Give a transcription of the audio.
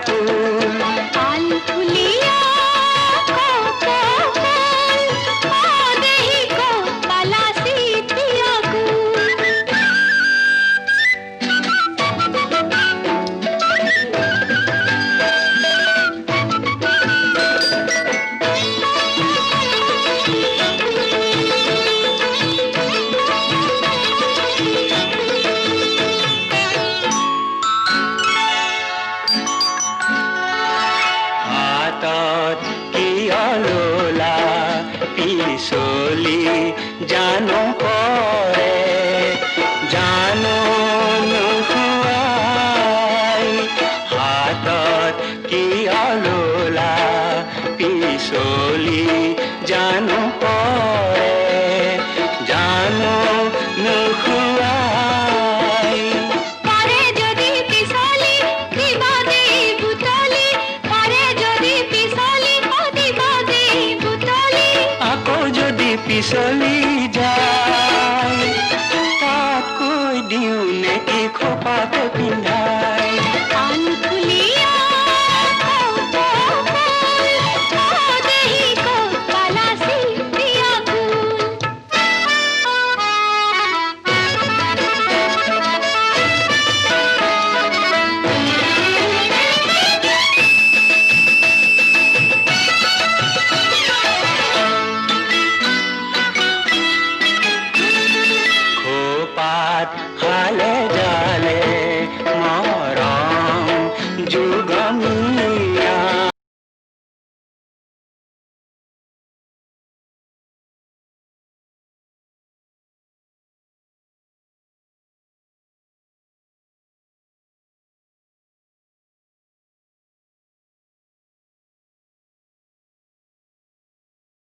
ফুল কাল ফুলিয়া পিছলি জানো পৰে জানো নোহোৱাই হাতত কি আলোলা পিছলি জানো পৰে জানো নোহোৱাই পরে যদি পিছলি দিবাদে বুতলি পরে যদি পিছলি দিবাদে বুতলি আকৌ যদি পিছলি যায় তাত কৈ দিওঁ নেকি খোপাতে পিন্ধা